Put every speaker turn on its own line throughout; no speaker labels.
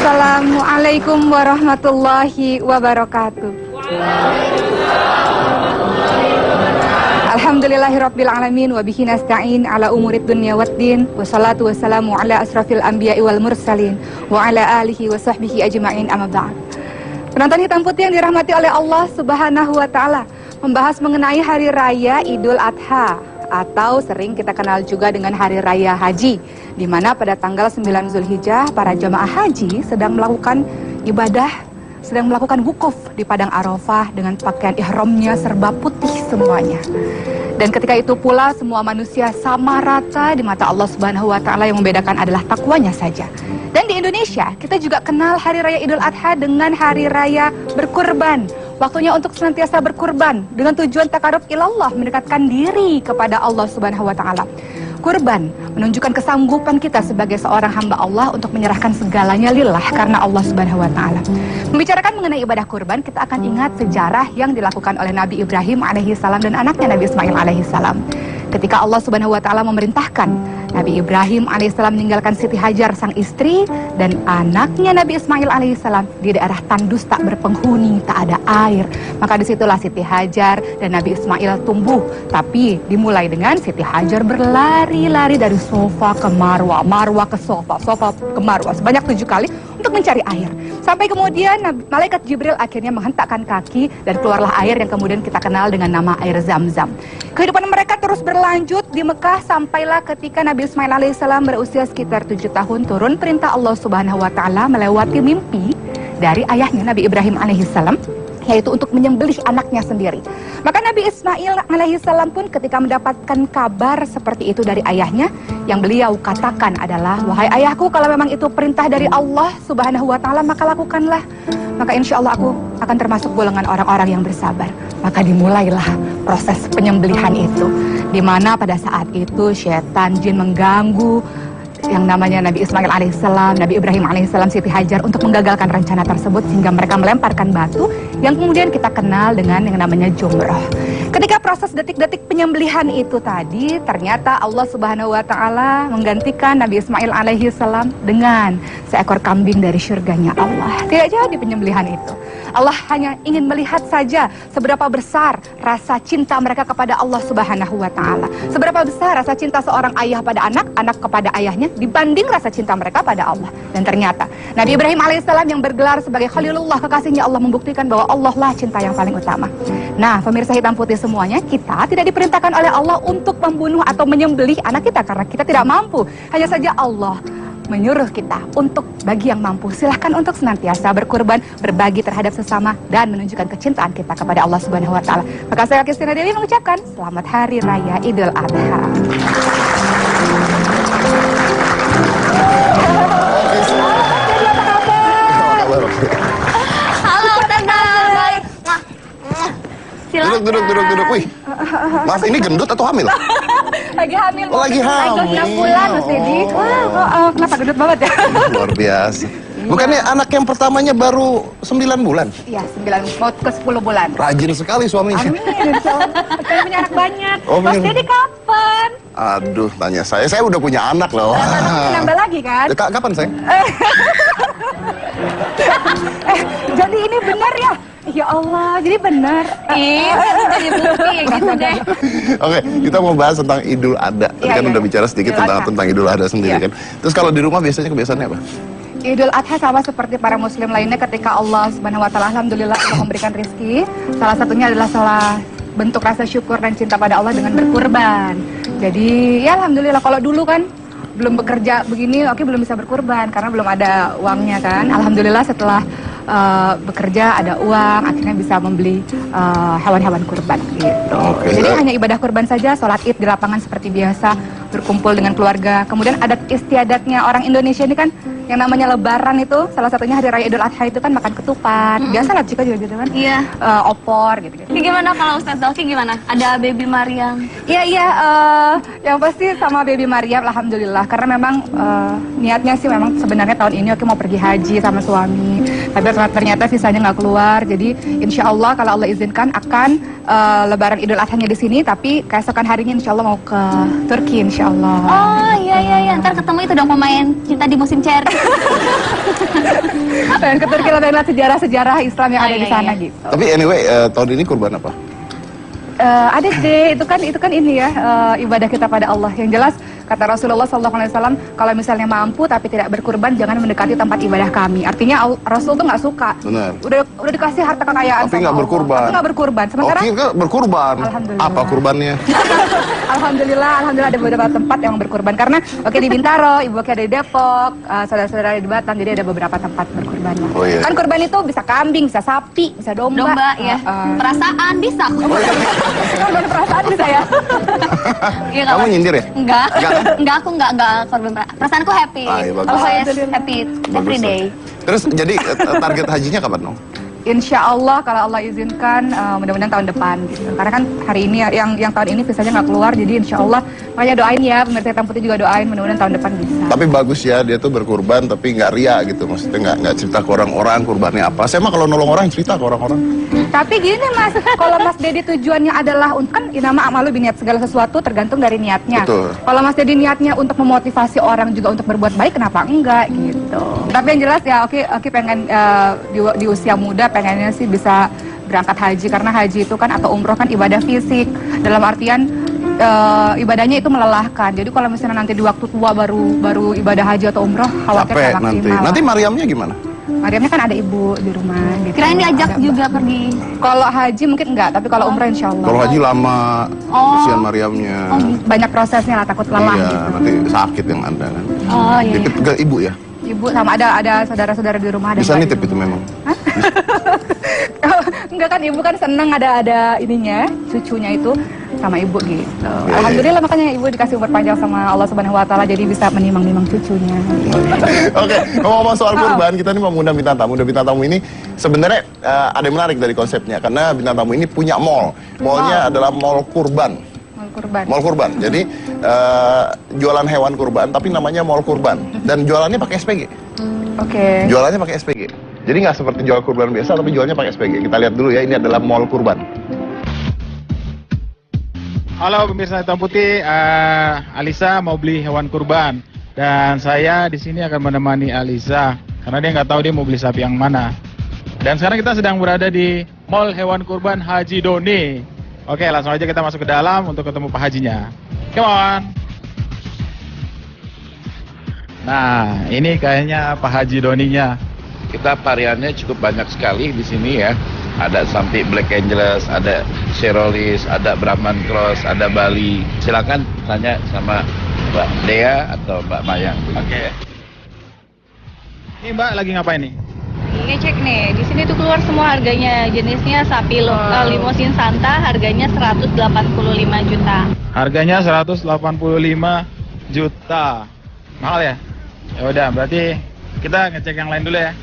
Assalamualaikum warahmatullahi wabarakatuh. Alhamdulillahirabbil alamin wa bihi nasta'in ala umurid dunya waddin wassalatu wassalamu ala asrafil anbiya'i wal mursalin wa ala alihi wa sahbihi ajma'in amma ba'd. Penonton hitam putih yang dirahmati oleh Allah Subhanahu wa taala, membahas mengenai hari raya Idul Adha atau sering kita kenal juga dengan hari raya haji, di mana pada tanggal 9 Zulhijjah para jamaah haji sedang melakukan ibadah, sedang melakukan wukuf di padang Arafah dengan pakaian ihramnya serba putih semuanya. Dan ketika itu pula semua manusia sama rata di mata Allah Subhanahu wa taala, yang membedakan adalah takwanya saja. Dan di Indonesia kita juga kenal hari raya Idul Adha dengan hari raya berkurban. Waktunya untuk senantiasa berkurban dengan tujuan takarub ilallah, mendekatkan diri kepada Allah Subhanahu wa taala. Kurban menunjukkan kesanggupan kita sebagai seorang hamba Allah untuk menyerahkan segalanya lillah karena Allah Subhanahu wa taala. Membicarakan mengenai ibadah kurban, kita akan ingat sejarah yang dilakukan oleh Nabi Ibrahim alaihissalam dan anaknya Nabi Ismail alaihissalam. Ketika Allah Subhanahu wa taala memerintahkan Nabi Ibrahim alaihissalam meninggalkan Siti Hajar sang istri dan anaknya Nabi Ismail alaihissalam di daerah tandus tak berpenghuni, tak ada air, maka disitulah Siti Hajar dan Nabi Ismail tumbuh. Tapi dimulai dengan Siti Hajar berlari-lari dari sofa ke marwah, marwah ke sofa, sofa ke marwah sebanyak 7 kali untuk mencari air. Sampai kemudian malaikat Jibril akhirnya menghentakkan kaki dan keluarlah air yang kemudian kita kenal dengan nama air Zam-Zam. Kehidupan mereka terus berlanjut di Mekah sampailah ketika Nabi Ismail alaihissalam berusia sekitar 7 tahun turun perintah Allah Subhanahu wa taala melewati mimpi dari ayahnya Nabi Ibrahim alaihissalam, yaitu untuk menyembelih anaknya sendiri. Maka Nabi Ismail alaihissalam pun ketika mendapatkan kabar seperti itu dari ayahnya, yang beliau katakan adalah, wahai ayahku, kalau memang itu perintah dari Allah Subhanahu wa taala maka lakukanlah. Maka insya Allah aku akan termasuk golongan orang-orang yang bersabar. Maka dimulailah proses penyembelihan itu, di mana pada saat itu syaitan jin mengganggu yang namanya Nabi Ismail alaihissalam, Nabi Ibrahim alaihissalam, Siti Hajar untuk menggagalkan rencana tersebut, sehingga mereka melemparkan batu yang kemudian kita kenal dengan yang namanya jumroh. Ketika proses detik-detik penyembelihan itu tadi, ternyata Allah Subhanahu wa taala menggantikan Nabi Ismail alaihissalam dengan seekor kambing dari surganya Allah. Tidak jadi penyembelihan itu. Allah hanya ingin melihat saja seberapa besar rasa cinta mereka kepada Allah Subhanahu wa taala. Seberapa besar rasa cinta seorang ayah pada anak, anak kepada ayahnya dibanding rasa cinta mereka pada Allah. Dan ternyata Nabi Ibrahim alaihissalam yang bergelar sebagai Khalilullah, kekasihnya Allah, membuktikan bahwa Allah lah cinta yang paling utama. Nah, pemirsa hitam putih semuanya, kita tidak diperintahkan oleh Allah untuk membunuh atau menyembelih anak kita karena kita tidak mampu. Hanya saja Allah menyuruh kita untuk bagi yang mampu, silahkan untuk senantiasa berkurban, berbagi terhadap sesama, dan menunjukkan kecintaan kita kepada Allah Subhanahu wa taala. Maka saya Kristina Dewi mengucapkan selamat hari raya Idul Adha.
Duduk. Wih, Mas ini gendut atau hamil?
Lagi hamil.
Oh, lagi hamil.
6 bulan, Mas Dedi. Wah, kenapa gendut banget ya?
Luar biasa. Bukannya anak yang pertamanya baru 9 bulan?
Iya, 9, mau ke 10 bulan.
Rajin sekali suaminya.
Amin, insyaallah. Kita punya anak banyak.
Oh,
Mas Dedi kapan?
Aduh, tanya saya udah punya anak loh.
Nambah lagi kan?
Kapan sayang?
Jadi ini benar ya? Ya Allah, jadi benar.
Jadi bukti gitu deh.
Oke, kita mau bahas tentang Idul Adha. Tadi kan udah bicara sedikit tentang Idul Adha sendiri kan. Terus kalau di rumah biasanya kebiasaannya apa?
Idul Adha sama seperti para muslim lainnya, ketika Allah Subhanahu wa taala alhamdulillah Allah memberikan rezeki, salah satunya adalah bentuk rasa syukur dan cinta pada Allah dengan berkurban. Jadi ya alhamdulillah, kalau dulu kan belum bekerja begini, belum bisa berkurban karena belum ada uangnya kan. Alhamdulillah setelah bekerja ada uang, akhirnya bisa membeli hewan-hewan kurban gitu. Jadi hanya ibadah kurban saja, sholat id di lapangan seperti biasa, berkumpul dengan keluarga. Kemudian adat istiadatnya orang Indonesia ini kan yang namanya lebaran itu, salah satunya hari raya Idul Adha itu kan makan ketupat. Biasa lah Cika juga gitu kan. Iya. Opor gitu-gitu.
Ini gimana kalau Ustadz Zalki gimana? Ada Baby Maryam?
Iya, yang pasti sama Baby Maryam alhamdulillah. Karena memang niatnya sih memang sebenarnya tahun ini Oki mau pergi haji sama suami. Tapi ternyata visanya nggak keluar. Jadi insya Allah kalau Allah izinkan akan lebaran Idul Adha-nya di sini. Tapi keesokan harinya insya Allah mau ke Turki insya Allah.
Oh iya. ntar ketemu itu dong pemain Cinta di Musim Cherry.
Dan ketika kita lihat sejarah-sejarah Islam yang ada di sana gitu.
Tapi anyway, tahun ini kurban apa?
Ada deh, itu kan ini ya, ibadah kita pada Allah. Yang jelas kata Rasulullah SAW, kalau misalnya mampu tapi tidak berkurban, jangan mendekati tempat ibadah kami. Artinya Rasul tuh nggak suka.
Benar.
Udah dikasih harta kekayaan
Tapi nggak berkurban.
Tapi nggak berkurban. Sementara
Oke, berkurban.
Alhamdulillah.
Apa kurbannya?
Alhamdulillah ada beberapa tempat yang berkurban. Karena di Bintaro, ibu ada di Depok, saudara-saudara di Batam, jadi ada beberapa tempat berkurban lah.
Oh, iya.
Kan kurban itu bisa kambing, bisa sapi, bisa domba.
Domba ya. Perasaan bisa.
Korban perasaan bisa ya.
Iya,
Kamu nyindir ya?
Enggak, aku enggak korban perasaanku happy.
Iya, bagus.
Always happy every day.
Terus jadi target hajinya kapan dong?
Insya Allah kalau Allah izinkan mudah-mudahan tahun depan gitu. Karena kan hari ini yang tahun ini visanya nggak keluar, jadi insya Allah makanya doain ya, pemirsa Hitam Putih juga doain mudah-mudahan tahun depan bisa.
Tapi bagus ya, dia tuh berkurban tapi nggak ria gitu, maksudnya nggak cerita ke orang-orang kurbannya apa. Saya mah kalau nolong orang cerita ke orang-orang.
Tapi gini Mas, kalau Mas Dedi tujuannya adalah untuk kan inama amalu biniat, segala sesuatu tergantung dari niatnya.
Betul.
Kalau Mas Dedi niatnya untuk memotivasi orang juga untuk berbuat baik, kenapa enggak gitu. Tapi yang jelas ya oke pengen di usia muda pengennya sih bisa berangkat haji, karena haji itu kan atau umroh kan ibadah fisik, dalam artian ibadahnya itu melelahkan. Jadi kalau misalnya nanti di waktu tua baru ibadah haji atau umroh, khawatir
Capek
nggak
nanti.
maksimal.
Nanti Mariamnya gimana?
Mariamnya kan ada ibu di rumah gitu.
Kirain diajak juga pergi.
Kalau haji mungkin enggak, tapi kalau umroh insya Allah.
Kalau haji lama, kesian Mariamnya.
Banyak prosesnya lah, takut lelah
Iya,
gitu.
nanti sakit yang ada kan.
Oh iya.
Dikit ke ibu ya?
Ibu sama ada saudara-saudara di rumah. Ada
Bisa
mbak
nitip
di
itu
rumah.
memang.
Enggak kan, ibu kan seneng ada ininya, cucunya itu sama ibu gitu.
Iya.
Alhamdulillah makanya ibu dikasih umur panjang sama Allah Subhanahu Wa Taala, jadi bisa menimang-nimang cucunya.
Oke, ngomong soal kurban, kita ini mau mengundang bintang tamu. Dan bintang tamu ini sebenarnya ada yang menarik dari konsepnya, karena bintang tamu ini punya mall. Mallnya adalah mall kurban.
Kurban.
Mall kurban. Jadi jualan hewan kurban, tapi namanya mall kurban. Dan jualannya pakai SPG.
Oke.
Jualannya pakai SPG. Jadi nggak seperti jual kurban biasa, tapi jualnya pakai SPG. Kita lihat dulu ya, ini adalah mall kurban.
Halo pemirsa Hitam Putih, Alisa mau beli hewan kurban dan saya di sini akan menemani Alisa karena dia nggak tahu dia mau beli sapi yang mana. Dan sekarang kita sedang berada di Mall Hewan Kurban Haji Doni. Oke, langsung aja kita masuk ke dalam untuk ketemu Pak Hajinya. Come on. Nah, ini kayaknya Pak Haji Doninya.
Kita variannya cukup banyak sekali di sini ya. Ada sampai Black Angeles, ada Cherolis, ada Brahman Cross, ada Bali. Silakan tanya sama Mbak Dea atau Mbak Mayang.
Oke. Ini Mbak lagi ngapain nih?
Ngecek nih, di sini tuh keluar semua harganya. Jenisnya sapi lokal limosin Santa, harganya 185 juta.
Harganya 185 juta. Mahal ya? Ya udah, berarti kita ngecek yang lain dulu ya.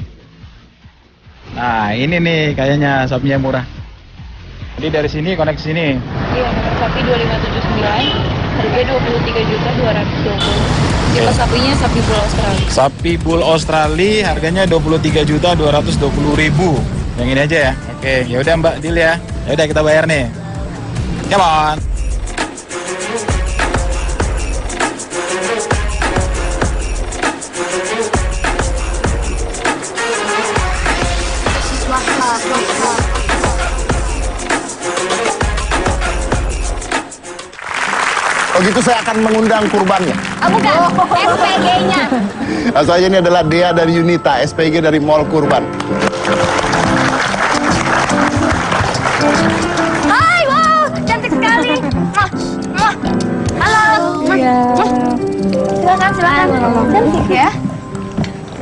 Nah, ini nih kayaknya sapinya murah. Jadi dari sini konek sini.
Iya, nomor sapi 2579, harganya 23 juta 220. Tipe sapinya sapi bull Australia.
Sapi bull Australia harganya 23 juta 220 ribu. Yang ini aja ya. Oke, ya udah Mbak, deal ya. Ya udah kita bayar nih. Come on.
Oh gitu, saya akan mengundang kurbannya.
Oh bukan, SPG-nya.
Langsung aja, ini adalah Dea dari Unita, SPG dari Mall Kurban.
Hai, wow, cantik sekali. Halo.
Iya.
Silakan. Cantik ya.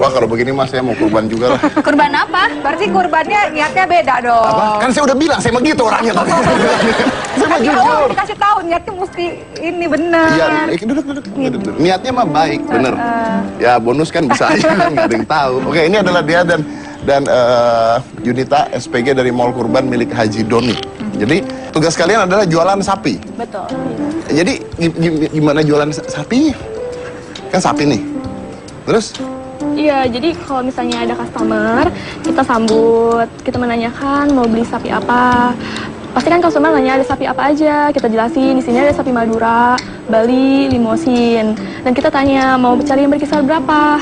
Wah, kalau begini mas saya mau kurban juga lah.
Kurban apa?
Berarti kurbannya niatnya beda dong.
Apa? Kan saya udah bilang, saya begitu orangnya tadi. Saya mah
Oh,
jujur.
dikasih tahu niatnya mesti ini benar.
Iya, duduk. Niatnya mah baik, bener. Ya bonus kan bisa aja, kan nggak ada yang tahu. Oke, ini adalah dia dan Unita SPG dari Mall Kurban milik Haji Doni. Jadi tugas kalian adalah jualan sapi.
Betul.
Jadi gimana jualan sapi? Kan sapi nih. Terus?
Iya, jadi kalau misalnya ada customer, kita sambut, kita menanyakan mau beli sapi apa, pasti kan konsumen nanya ada sapi apa aja, kita jelasin di sini ada sapi Madura, Bali, Limosin, dan kita tanya mau cari yang berkisar berapa.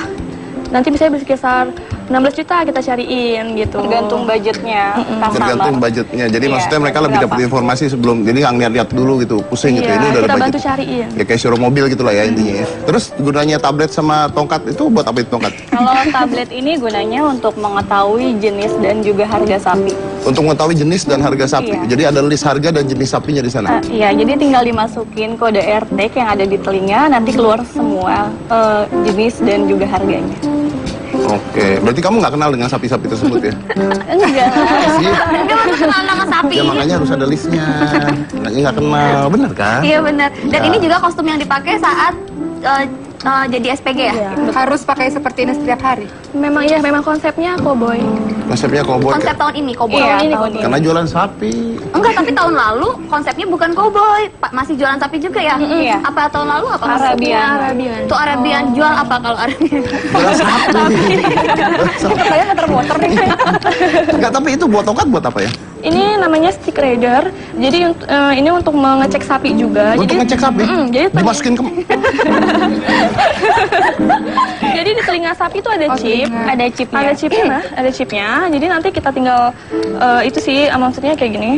Nanti bisa berkisar 16 juta kita cariin gitu.
Tergantung budgetnya.
Tergantung budgetnya. Jadi
Iya,
maksudnya mereka lebih dapat informasi sebelum. Jadi nggak ngeliat-liat dulu gitu, pusing gitu.
Iya,
Ini udah ada
kita
budget.
bantu cariin.
Ya kayak showroom mobil gitu lah ya intinya. ya. Terus gunanya tablet sama tongkat itu buat apa itu tongkat?
Kalau tablet ini gunanya untuk mengetahui jenis dan juga harga sapi.
Untuk mengetahui jenis dan harga sapi.
Iya.
Jadi ada list harga dan jenis sapinya di sana.
Iya, jadi tinggal dimasukin kode RT yang ada di telinga, nanti keluar semua jenis dan juga harganya.
Oke, berarti kamu nggak kenal dengan sapi-sapi tersebut ya?
Enggak lah.
Iya.
Dia baru kenal nama sapi.
Ya makanya harus ada listnya. Makanya nggak kenal, bener kan?
Iya benar. Dan
Ya.
ini juga kostum yang dipakai saat jadi SPG ya.
Iya.
Harus pakai seperti ini setiap hari.
Memang iya, memang konsepnya koboi.
Konsepnya cowboy.
Konsep tahun ini koboi.
Iya,
ini
tahun
koboi.
ini.
Karena jualan sapi.
Enggak, tapi tahun lalu konsepnya bukan koboi, masih jualan sapi juga ya.
Iya.
Apa tahun lalu apa?
Arabian.
Arabian.
Tuh Arabian jual apa kalau Arabian?
Jualan sapi.
Saya muter-muter nih.
Enggak, tapi itu buat tongkat buat apa ya?
Ini namanya stick rider. Jadi ini untuk mengecek sapi juga.
Untuk
jadi,
ngecek sapi?
jadi
Dimasukin ke...
jadi di telinga sapi itu ada
Oh,
chip.
telinga.
Ada chipnya.
Ada chipnya, ada chipnya. Jadi nanti kita tinggal itu sih maksudnya kayak gini.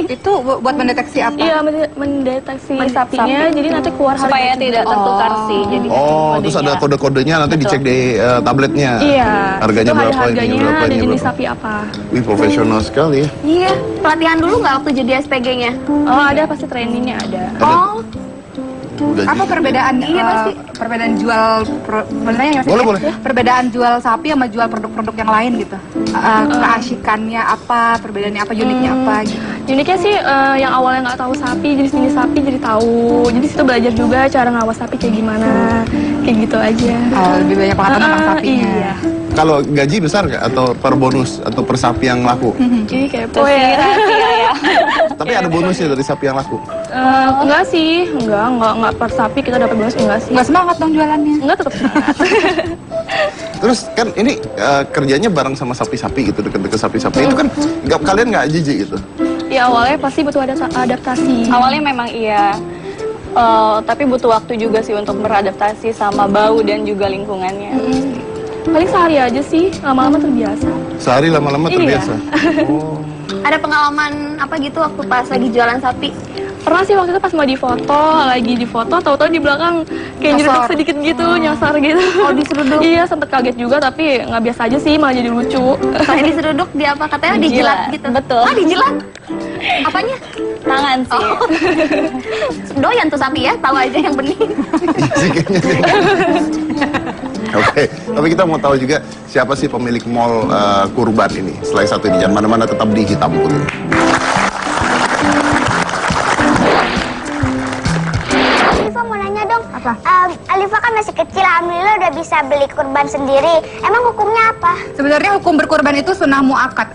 Itu buat mendeteksi apa?
Iya, mendeteksi sapinya. Jadi nanti keluar harga
Supaya
juga.
tidak tertukar sih. Jadi
Oh, terus ada kode-kodenya nanti
Betul.
dicek di tabletnya.
Iya.
Harganya
itu ada
berapa,
harganya,
ininya berapa,
ada
ininya
jenis
berapa.
sapi apa.
Wih, profesional sekali ya.
Iya, pelatihan dulu nggak waktu jadi SPG-nya?
Oh, ada pasti trainingnya ada.
Oh,
Udah
Apa
gitu.
perbedaannya?
Iya, pasti.
Perbedaan jual benernya nggak sih?
Boleh, boleh.
Perbedaan jual sapi sama jual produk-produk yang lain gitu. Keasikannya apa? Perbedaannya apa? Uniknya apa? Gitu.
Uniknya sih yang awalnya nggak tahu sapi, jenis-jenis sapi jadi tahu. Jadi situ belajar juga cara ngawas sapi kayak gimana, kayak gitu aja.
Lebih banyak pengetahuan tentang sapinya.
Iya.
Kalau gaji besar nggak atau per bonus atau per sapi yang laku?
Ini kepo
Terus
ya.
rahasia ya.
Tapi ada bonusnya dari sapi yang laku.
Enggak sih, enggak per sapi kita dapat bonus enggak sih.
Nggak semangat dong jualannya.
Enggak tetap semangat.
Terus kan ini kerjanya bareng sama sapi-sapi gitu, deket-deket sapi-sapi. Itu kan kalian nggak jijik gitu?
Ya awalnya pasti butuh ada adaptasi.
Awalnya memang iya. Tapi butuh waktu juga sih untuk beradaptasi sama bau dan juga lingkungannya.
Paling sehari aja sih, lama-lama terbiasa.
Sehari lama-lama
Iya.
terbiasa. Oh.
ada pengalaman apa gitu waktu pas lagi jualan sapi?
Pernah sih waktu itu pas mau difoto, lagi difoto, tahu-tahu di belakang kayak nyeruduk
Nyasar.
sedikit gitu, nyasar gitu.
Oh, diseruduk.
Iya, sempet kaget juga, tapi nggak biasa aja sih, malah jadi lucu.
Selain diseruduk, dia apa katanya dijilat
Dijilat,
gitu?
betul.
Ah, dijilat? Apanya?
Tangan sih.
Doyan tuh sapi ya, tahu aja yang bening.
Sih, kayaknya. Oke, tapi kita mau tahu juga siapa sih pemilik mall Kurban ini. Selain satu ini, jangan mana-mana, tetap di Hitam Putih.
Alifa mau nanya dong.
Apa?
Alifa kan masih kecil, alhamdulillah udah bisa beli kurban sendiri. Emang hukumnya apa?
Sebenarnya hukum berkurban itu sunnah muakkad.